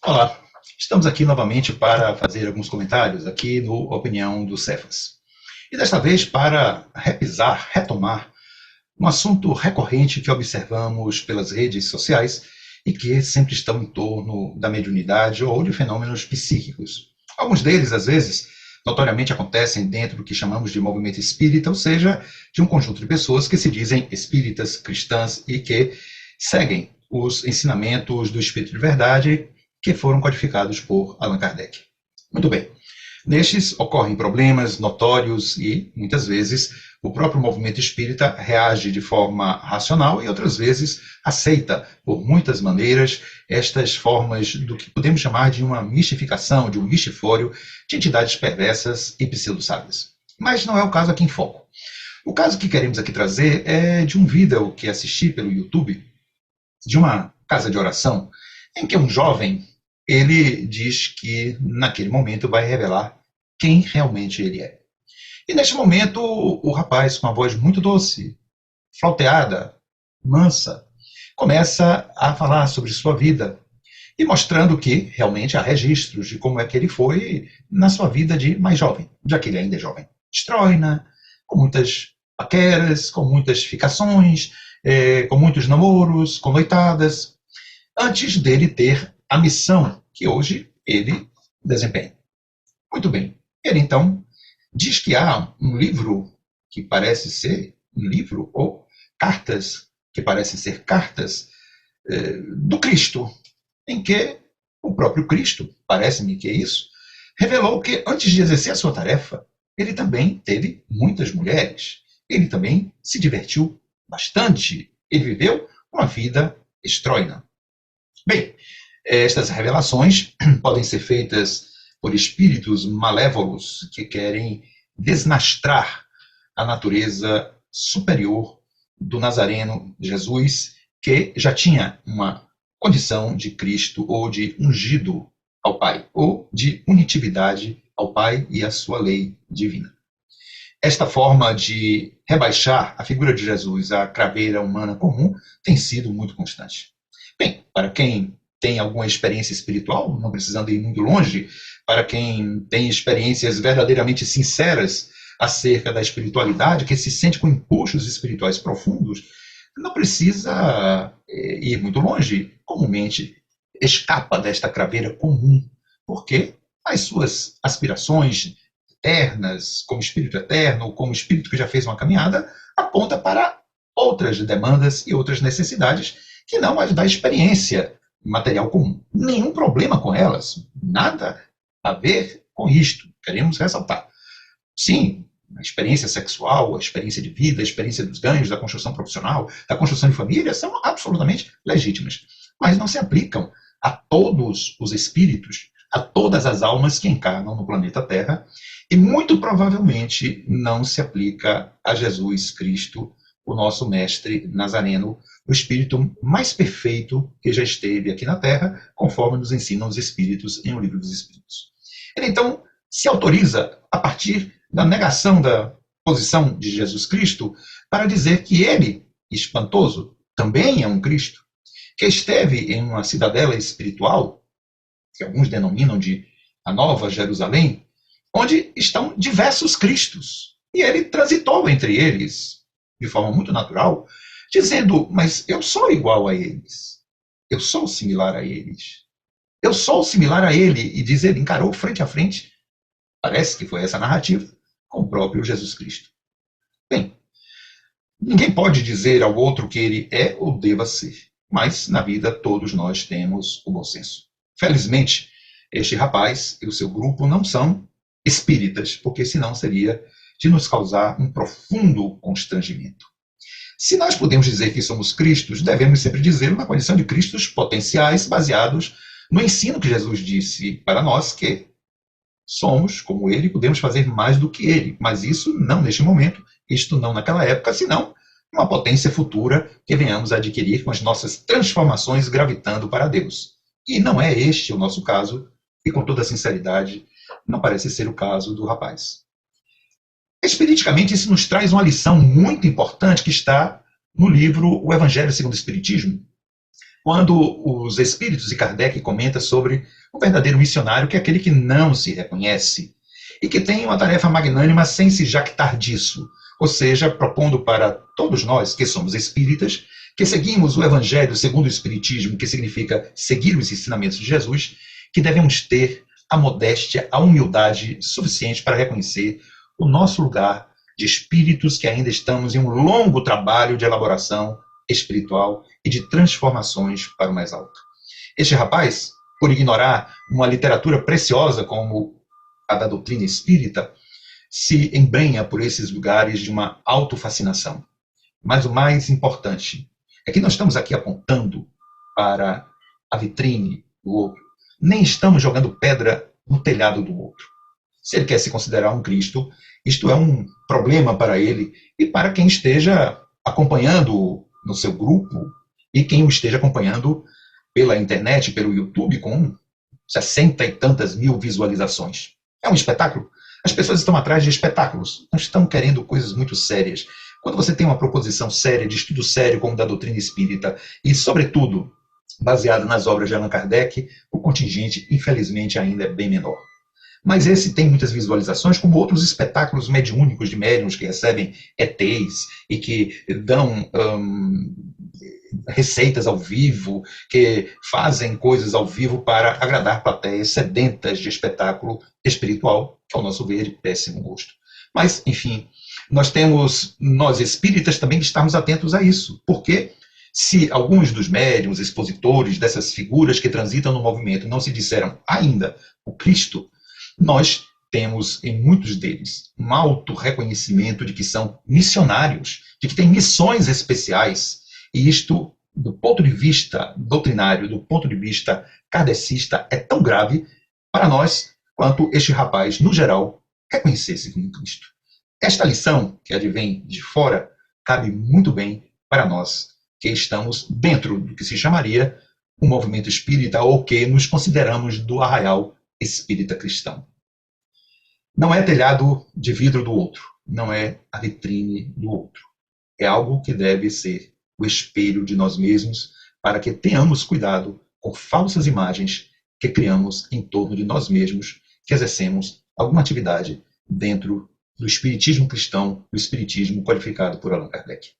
Olá, estamos aqui novamente para fazer alguns comentários aqui no Opinião do Cefas. E desta vez para retomar um assunto recorrente que observamos pelas redes sociais e que sempre estão em torno da mediunidade ou de fenômenos psíquicos. Alguns deles, às vezes, notoriamente acontecem dentro do que chamamos de movimento espírita, ou seja, de um conjunto de pessoas que se dizem espíritas, cristãs e que seguem os ensinamentos do Espírito de Verdade que foram codificados por Allan Kardec. Muito bem. Nestes ocorrem problemas notórios e, muitas vezes, o próprio movimento espírita reage de forma racional e, outras vezes, aceita, por muitas maneiras, estas formas do que podemos chamar de uma mistificação, de um mistifório de entidades perversas e pseudo-sábias. Mas não é o caso aqui em foco. O caso que queremos aqui trazer é de um vídeo que assisti pelo YouTube, de uma casa de oração, em que um jovem ele diz que naquele momento vai revelar quem realmente ele é. E neste momento o rapaz, com uma voz muito doce, flauteada, mansa, começa a falar sobre sua vida e mostrando que realmente há registros de como é que ele foi na sua vida de mais jovem, já que ele ainda é jovem. Estroina, com muitas paqueras, com muitas ficações, com muitos namoros, com noitadas, antes dele ter a missão que hoje ele desempenha. Muito bem. Ele, então, diz que há um livro que parece ser um livro, ou cartas que parecem ser cartas do Cristo, em que o próprio Cristo, parece-me que é isso, revelou que antes de exercer a sua tarefa, ele também teve muitas mulheres. Ele também se divertiu bastante. Ele viveu uma vida estroina. Bem, estas revelações podem ser feitas por espíritos malévolos que querem desnastrar a natureza superior do Nazareno Jesus, que já tinha uma condição de Cristo ou de ungido ao Pai, ou de unitividade ao Pai e à sua lei divina. Esta forma de rebaixar a figura de Jesus à craveira humana comum tem sido muito constante. Bem, para quem tem alguma experiência espiritual, não precisando ir muito longe, para quem tem experiências verdadeiramente sinceras acerca da espiritualidade, que se sente com impulsos espirituais profundos, não precisa ir muito longe, comumente escapa desta craveira comum, porque as suas aspirações eternas, como espírito eterno, como espírito que já fez uma caminhada, aponta para outras demandas e outras necessidades que não as da experiência material comum. Nenhum problema com elas, nada a ver com isto, queremos ressaltar. Sim, a experiência sexual, a experiência de vida, a experiência dos ganhos, da construção profissional, da construção de família, são absolutamente legítimas, mas não se aplicam a todos os espíritos, a todas as almas que encarnam no planeta Terra, e muito provavelmente não se aplica a Jesus Cristo, o nosso mestre nazareno, o espírito mais perfeito que já esteve aqui na Terra, conforme nos ensinam os espíritos em O Livro dos Espíritos. Ele, então, se autoriza, a partir da negação da posição de Jesus Cristo, para dizer que ele, espantoso, também é um Cristo, que esteve em uma cidadela espiritual, que alguns denominam de a Nova Jerusalém, onde estão diversos Cristos. E ele transitou entre eles, de forma muito natural, dizendo, mas eu sou igual a eles. Eu sou similar a eles. Eu sou similar a ele. E diz ele, encarou frente a frente, parece que foi essa narrativa, com o próprio Jesus Cristo. Bem, ninguém pode dizer ao outro que ele é ou deva ser, mas na vida todos nós temos o bom senso. Felizmente, este rapaz e o seu grupo não são espíritas, porque senão seria de nos causar um profundo constrangimento. Se nós podemos dizer que somos Cristos, devemos sempre dizer na condição de Cristos potenciais, baseados no ensino que Jesus disse para nós, que somos como ele, podemos fazer mais do que ele, mas isso não neste momento, isto não naquela época, senão uma potência futura que venhamos a adquirir com as nossas transformações gravitando para Deus. E não é este o nosso caso, e com toda sinceridade, não parece ser o caso do rapaz. Espiriticamente, isso nos traz uma lição muito importante que está no livro O Evangelho segundo o Espiritismo, quando os espíritos e Kardec comenta sobre o verdadeiro missionário, que é aquele que não se reconhece e que tem uma tarefa magnânima sem se jactar disso, ou seja, propondo para todos nós que somos espíritas, que seguimos o Evangelho segundo o Espiritismo, que significa seguir os ensinamentos de Jesus, que devemos ter a modéstia, a humildade suficiente para reconhecer o nosso lugar de espíritos que ainda estamos em um longo trabalho de elaboração espiritual e de transformações para o mais alto. Este rapaz, por ignorar uma literatura preciosa como a da doutrina espírita, se embrenha por esses lugares de uma autofascinação. Mas o mais importante é que não estamos aqui apontando para a vitrine do outro, nem estamos jogando pedra no telhado do outro. Se ele quer se considerar um Cristo, isto é um problema para ele e para quem esteja acompanhando no seu grupo e quem o esteja acompanhando pela internet, pelo YouTube, com 60 e tantas mil visualizações. É um espetáculo? As pessoas estão atrás de espetáculos, não estão querendo coisas muito sérias. Quando você tem uma proposição séria, de estudo sério, como da doutrina espírita, e, sobretudo, baseada nas obras de Allan Kardec, o contingente, infelizmente, ainda é bem menor. Mas esse tem muitas visualizações, como outros espetáculos mediúnicos de médiuns que recebem ETs e que dão receitas ao vivo, que fazem coisas ao vivo para agradar plateias sedentas de espetáculo espiritual, que, ao nosso ver, de péssimo gosto. Mas, enfim, nós espíritas também estarmos atentos a isso, porque se alguns dos médiuns, expositores dessas figuras que transitam no movimento não se disseram ainda o Cristo, nós temos em muitos deles um auto-reconhecimento de que são missionários, de que têm missões especiais, e isto, do ponto de vista doutrinário, do ponto de vista kardecista, é tão grave para nós quanto este rapaz, no geral, reconhecesse como Cristo. Esta lição, que advém de fora, cabe muito bem para nós, que estamos dentro do que se chamaria um movimento espírita ou que nos consideramos do arraial espírita cristão. Não é telhado de vidro do outro, não é a vitrine do outro. É algo que deve ser o espelho de nós mesmos, para que tenhamos cuidado com falsas imagens que criamos em torno de nós mesmos, que exercemos alguma atividade dentro do espiritismo cristão, do espiritismo qualificado por Allan Kardec.